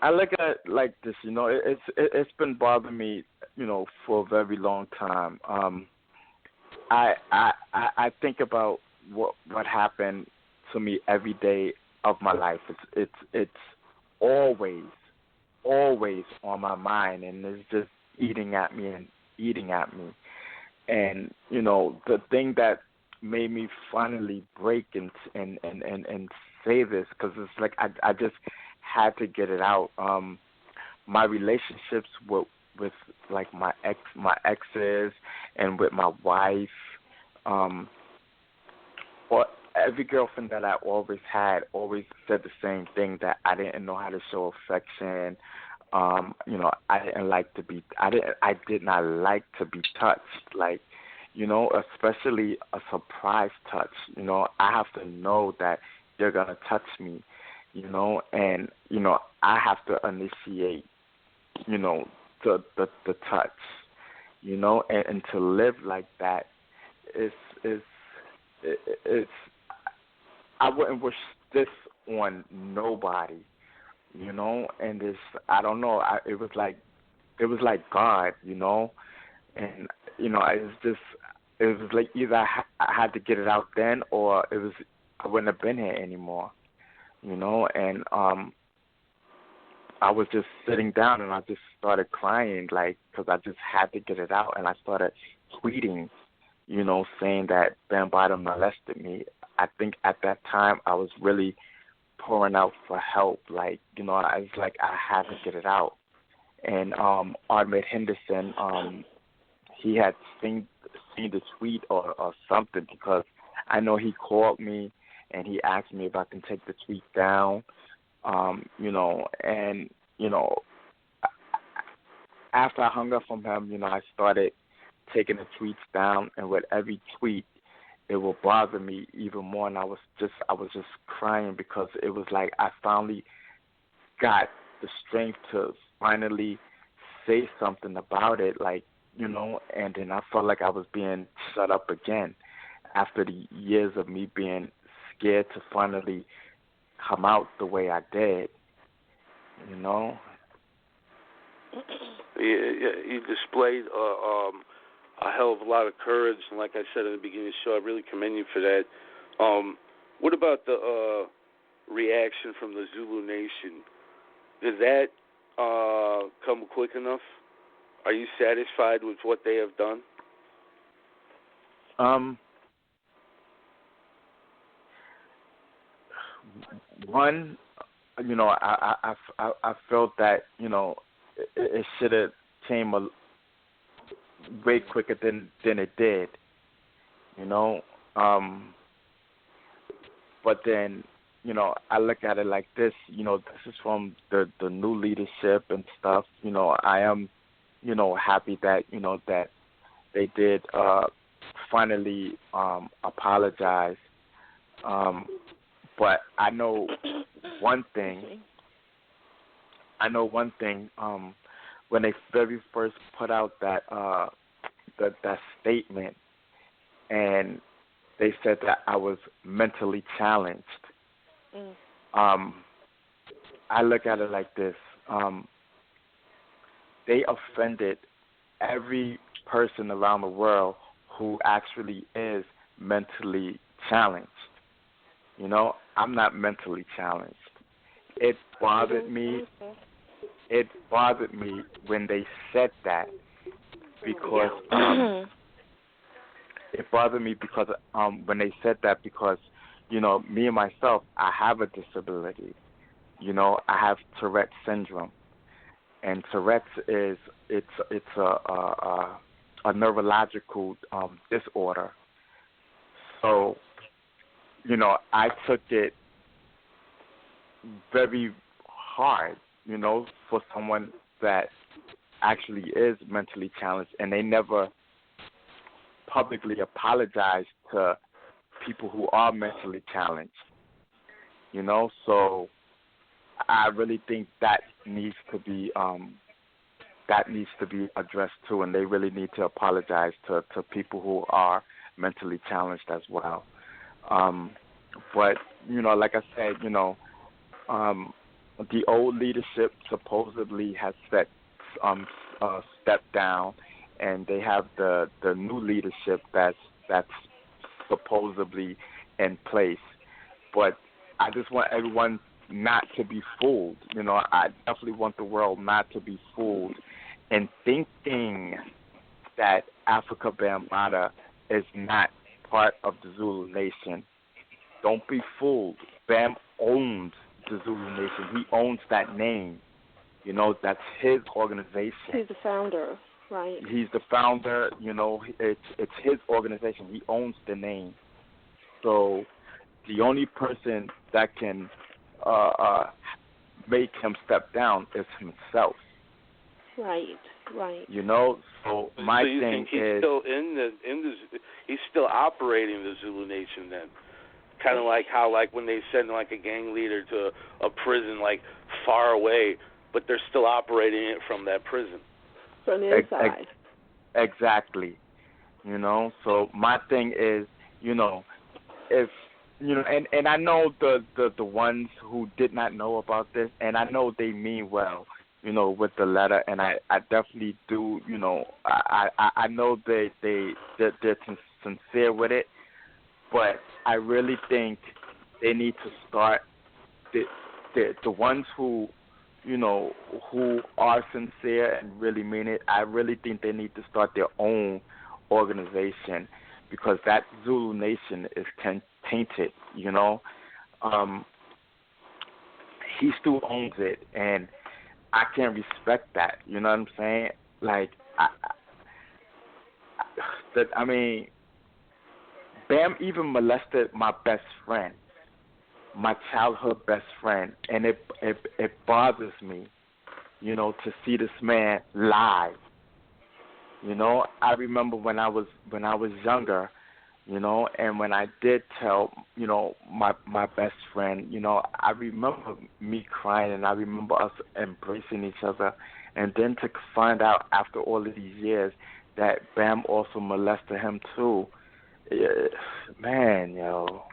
I look at it like this, it's been bothering me, for a very long time. I think about what happened to me every day of my life. It's always on my mind, and it's just eating at me and eating at me. And the thing that made me finally break and say this, because it's like I just had to get it out. My relationships with like my exes and with my wife, or every girlfriend that I always had always said the same thing, that I didn't know how to show affection. I did not like to be touched, like, especially a surprise touch. I have to know that you're gonna touch me, and I have to initiate, the touch, and to live like that is I wouldn't wish this on nobody, and it's, I don't know, it was like God, and it was like either I had to get it out then, or I wouldn't have been here anymore, and I was just sitting down and I just started crying, like, because I just had to get it out, and I started tweeting, saying that Bambaataa molested me. I think at that time I was really pouring out for help, like, I was like, I had to get it out. And Ahmed Henderson, he had seen the tweet or something, because I know he called me and he asked me if I can take the tweet down, and after I hung up from him, I started taking the tweets down, and with every tweet, it would bother me even more, and I was just crying, because it was like I finally got the strength to finally say something about it, like, and then I felt like I was being shut up again after the years of me being scared to finally come out the way I did, You displayed a hell of a lot of courage, and like I said in the beginning of the show, I really commend you for that. What about the reaction from the Zulu Nation? Did that come quick enough? Are you satisfied with what they have done? One, I felt that it should have came a way quicker than it did, but then I look at it like this, this is from the new leadership and stuff. I am happy that that they did finally apologize, but I know one thing. When they very first put out that statement, and they said that I was mentally challenged. I look at it like this. They offended every person around the world who actually is mentally challenged. I'm not mentally challenged. It bothered me. It bothered me when they said that, because it bothered me because when they said that, because me and myself, I have a disability. I have Tourette's syndrome, and Tourette's it's a neurological disorder. So I took it very hard, for someone that actually is mentally challenged, and they never publicly apologized to people who are mentally challenged, so I really think that needs to be addressed too, and they really need to apologize to people who are mentally challenged as well. But like I said, the old leadership supposedly has stepped down, and they have the new leadership that's supposedly in place. But I just want everyone not to be fooled. You know, I definitely want the world not to be fooled in thinking that Africa Bambaataa is not part of the Zulu Nation. Don't be fooled. Bam owns the Zulu Nation. He owns that name. You know, that's his organization. He's the founder, right? He's the founder. You know, it's his organization. He owns the name. So the only person that can make him step down is himself. Right, right. You know, so my so you thing think he's is still he's still operating the Zulu Nation then. Kind of like how, like, when they send, like, a gang leader to a prison, like, far away, but they're still operating it from that prison. From the inside. Exactly. You know, so my thing is, you know, if, you know, and I know the ones who did not know about this, and I know they mean well, you know, with the letter, and I definitely do, you know, I know they're sincere with it. But I really think they need to start the ones who, you know, who are sincere and really mean it. I really think they need to start their own organization, because that Zulu Nation is tainted. You know, he still owns it, and I can't respect that. You know what I'm saying? Like, I mean. Bam even molested my best friend, my childhood best friend, and it bothers me, you know, to see this man lie. You know, I remember when I was younger, you know, and when I did tell, you know, my best friend, you know, I remember me crying, and I remember us embracing each other, and then to find out after all of these years that Bam also molested him too. Yeah, man, yo.